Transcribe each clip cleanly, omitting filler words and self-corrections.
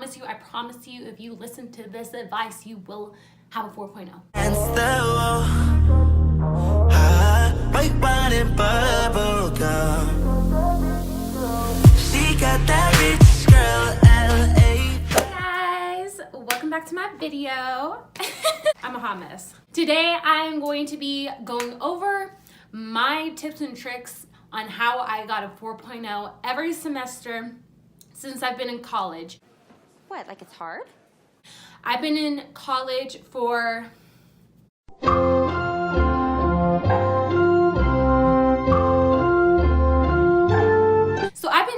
promise you, if you listen to this advice, you will have a 4.0. White wine and bubble gum. She got that rich girl, LA. Hey guys, welcome back to my video. I'm a hot mess. Today I'm going to be going over my tips and tricks on how I got a 4.0 every semester since I've been in college. What, like it's hard? I've been in college for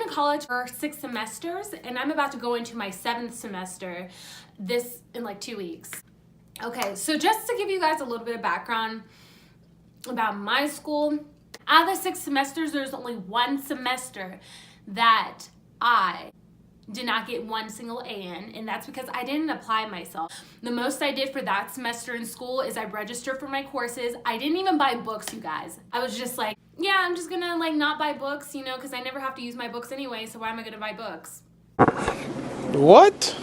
college for 6 semesters, and I'm about to go into my 7th semester in like 2 weeks. Okay, so just to give you guys a little bit of background about my school, out of the 6 semesters, there's only 1 semester that I did not get 1 single A in, and that's because I didn't apply myself. The most I did for that semester in school is I registered for my courses. I didn't even buy books, you guys. I was just like, yeah, I'm just gonna like not buy books, you know, because I never have to use my books anyway, so why am I gonna buy books? What?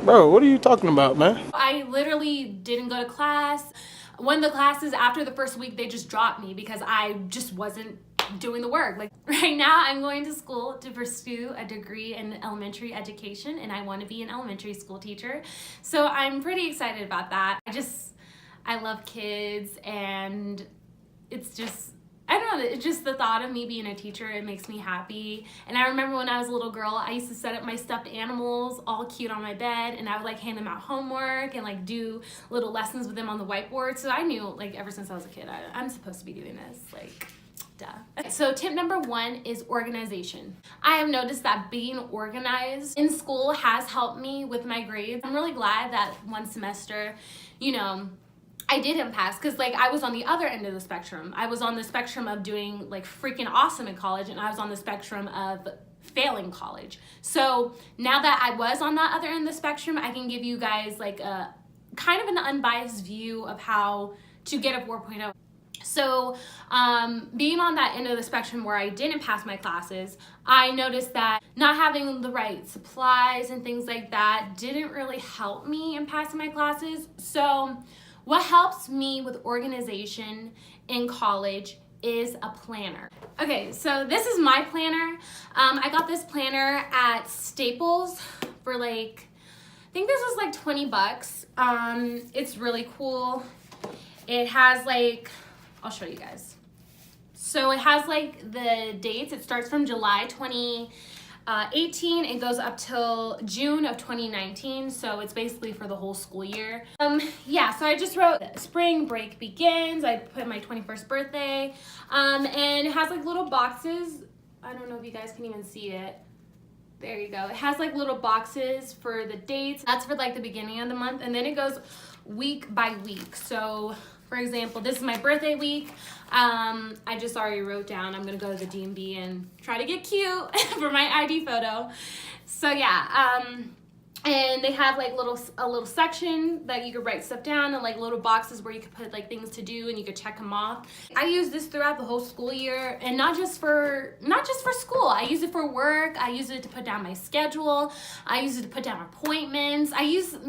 Bro, what are you talking about, man? I literally didn't go to class. One of the classes after the first week, they just dropped me because I just wasn't doing the work. Like right now, I'm going to school to pursue a degree in elementary education, and I want to be an elementary school teacher. So I'm pretty excited about that. I love kids, and it's just, I don't know, it's just the thought of me being a teacher, it makes me happy. And I remember when I was a little girl, I used to set up my stuffed animals all cute on my bed, and I would like hand them out homework and like do little lessons with them on the whiteboard. So I knew like ever since I was a kid, I'm supposed to be doing this, like duh. So tip number 1 is organization. I have noticed that being organized in school has helped me with my grades. I'm really glad that one semester, you know, I didn't pass, because like I was on the other end of the spectrum. I was on the spectrum of doing like freaking awesome in college, and I was on the spectrum of failing college. So now that I was on that other end of the spectrum, I can give you guys like a kind of an unbiased view of how to get a 4.0. So being on that end of the spectrum where I didn't pass my classes, I noticed that not having the right supplies and things like that didn't really help me in passing my classes. So what helps me with organization in college is a planner. Okay, so this is my planner. I got this planner at Staples for like, I think this was like 20 bucks. It's really cool. It has like, I'll show you guys. So it has like the dates. It starts from July 2018. It goes up till June of 2019. So it's basically for the whole school year. Yeah, so I just wrote spring break begins. I put my 21st birthday. And it has like little boxes. I don't know if you guys can even see it. There you go. It has like little boxes for the dates. That's for like the beginning of the month. And then it goes week by week. So for example, this is my birthday week. I just already wrote down I'm gonna go to the DMV and try to get cute for my ID photo. So yeah, and they have like a little section that you could write stuff down, and like little boxes where you could put like things to do and you could check them off. I use this throughout the whole school year, and not just for school. I use it for work. I use it to put down my schedule. I use it to put down appointments.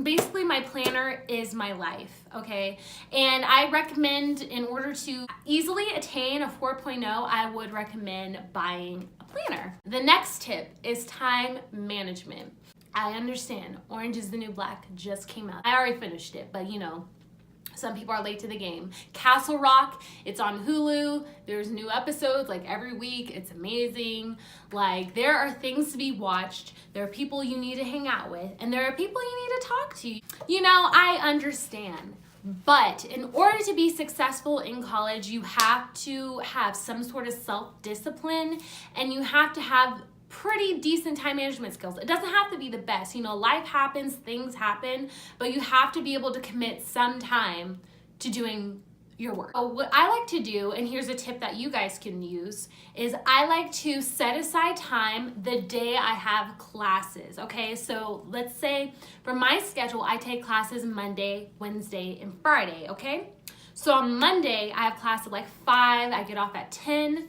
Basically my planner is my life, okay? And I recommend, in order to easily attain a 4.0, I would recommend buying a planner. The next tip is time management. I understand, Orange is the New Black just came out. I already finished it, but you know, some people are late to the game. Castle Rock, it's on Hulu. There's new episodes like every week. It's amazing. Like, there are things to be watched. There are people you need to hang out with, and there are people you need to talk to. You know, I understand. But in order to be successful in college, you have to have some sort of self-discipline, and you have to have pretty decent time management skills. It doesn't have to be the best. You know, life happens, things happen, but you have to be able to commit some time to doing your work. What I like to do, and here's a tip that you guys can use, is I like to set aside time the day I have classes, okay? So let's say for my schedule, I take classes Monday, Wednesday, and Friday, okay? So on Monday, I have class at like 5, I get off at 10.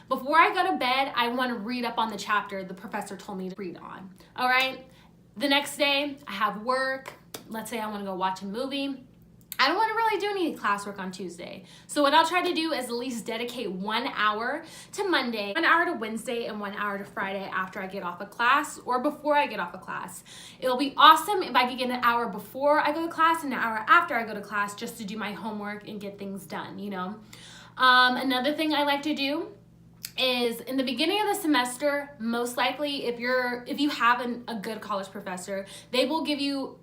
Before I go to bed, I want to read up on the chapter the professor told me to read on. All right? The next day, I have work. Let's say I want to go watch a movie. I don't want to really do any classwork on Tuesday. So what I'll try to do is at least dedicate 1 hour to Monday, 1 hour to Wednesday, and 1 hour to Friday after I get off of class or before I get off of class. It'll be awesome if I could get an hour before I go to class and an hour after I go to class just to do my homework and get things done, you know. Another thing I like to do is in the beginning of the semester, most likely if you have a good college professor, they will give you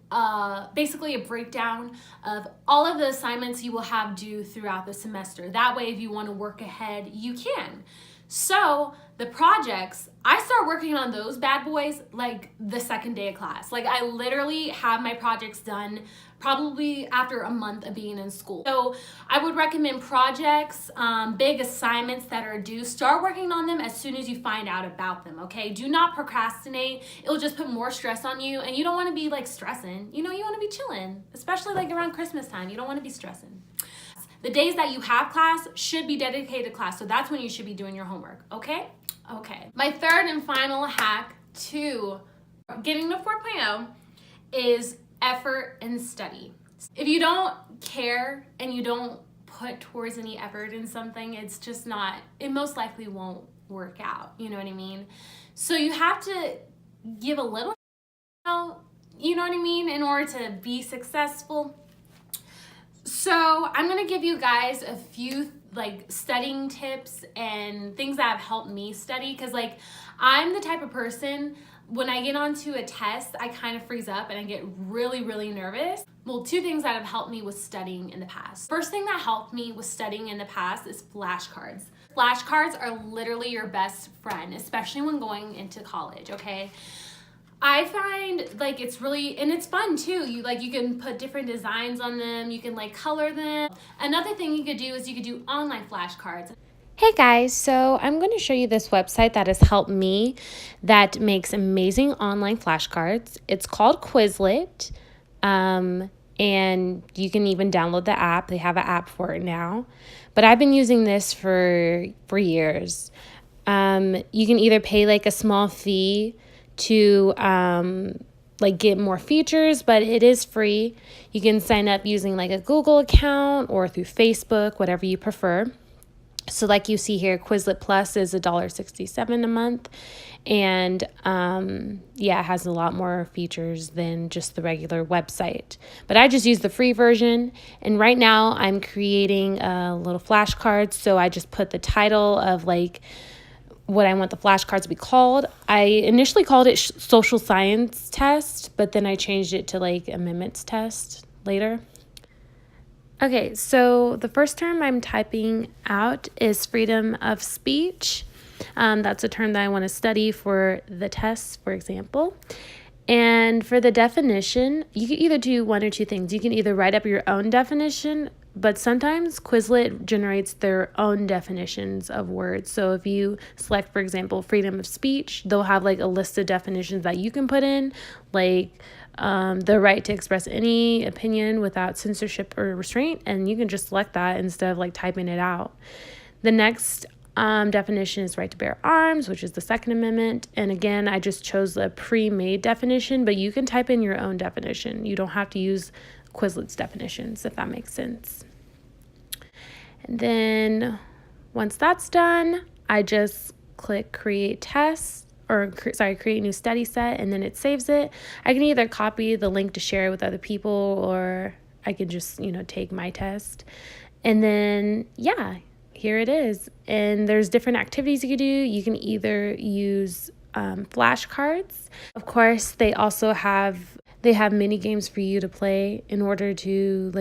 basically a breakdown of all of the assignments you will have due throughout the semester. That way, if you want to work ahead, you can. So the projects, I start working on those bad boys like the second day of class. Like I literally have my projects done probably after a month of being in school. So I would recommend projects, big assignments that are due, start working on them as soon as you find out about them, okay? Do not procrastinate. It'll just put more stress on you and you don't want to be like stressing. You know, you want to be chilling, especially like around Christmas time. You don't want to be stressing. The days that you have class should be dedicated to class, so that's when you should be doing your homework, okay? Okay. My third and final hack to getting to 4.0 is effort and study. If you don't care and you don't put towards any effort in something, it's just not, it most likely won't work out, you know what I mean? So you have to give a little, you know what I mean, in order to be successful. So I'm gonna give you guys a few like studying tips and things that have helped me study, because like I'm the type of person, when I get onto a test, I kind of freeze up and I get really, really nervous. Well, two things that have helped me with studying in the past. First thing that helped me with studying in the past is flashcards. Flashcards are literally your best friend, especially when going into college, okay? I find like it's really, and it's fun too. You can put different designs on them. You can like color them. Another thing you could do is you could do online flashcards. Hey guys, so I'm going to show you this website that has helped me that makes amazing online flashcards. It's called Quizlet, and you can even download the app. They have an app for it now, but I've been using this for years. You can either pay like a small fee to like get more features, but it is free. You can sign up using like a Google account or through Facebook, whatever you prefer. So like you see here, Quizlet Plus is $1.67 a month. And yeah, it has a lot more features than just the regular website. But I just use the free version. And right now I'm creating a little flashcards. So I just put the title of like what I want the flashcards to be called. I initially called it social science test, but then I changed it to like amendments test later. Okay, so the first term I'm typing out is freedom of speech. That's a term that I want to study for the tests, for example. And for the definition, you can either do one or two things. You can either write up your own definition, but sometimes Quizlet generates their own definitions of words. So if you select, for example, freedom of speech, they'll have like a list of definitions that you can put in, like the right to express any opinion without censorship or restraint, and you can just select that instead of like typing it out. The next definition is right to bear arms, which is the Second Amendment. And again, I just chose a pre-made definition, but you can type in your own definition. You don't have to use Quizlet's definitions, if that makes sense. And then once that's done, I just click create test, create new study set, and then it saves it. I can either copy the link to share with other people, or I can just, take my test. And then, yeah, here it is. And there's different activities you can do. You can either use flashcards. Of course, they have mini games for you to play in order to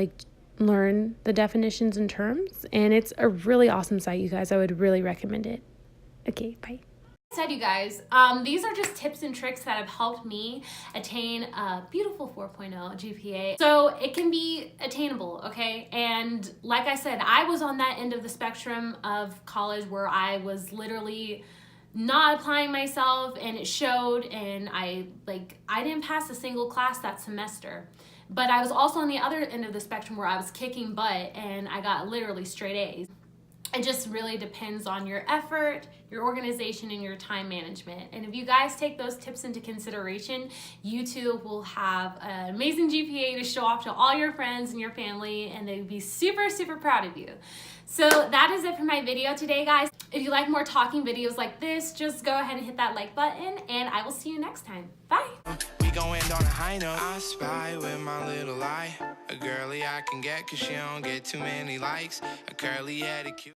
learn the definitions and terms. And it's a really awesome site, you guys. I would really recommend it. Okay, bye. Said, you guys, these are just tips and tricks that have helped me attain a beautiful 4.0 GPA. So it can be attainable, okay? And like I said, I was on that end of the spectrum of college where I was literally not applying myself, and it showed, and I didn't pass a single class that semester. But I was also on the other end of the spectrum where I was kicking butt and I got literally straight A's. It just really depends on your effort, your organization, and your time management. And if you guys take those tips into consideration, you too will have an amazing GPA to show off to all your friends and your family, and they'd be super, super proud of you. So that is it for my video today, guys. If you like more talking videos like this, just go ahead and hit that like button, and I will see you next time. Bye. We gon' end on a high note. I spy with my little eye. A girly I can get 'cause she don't get too many likes. A curly headed cute.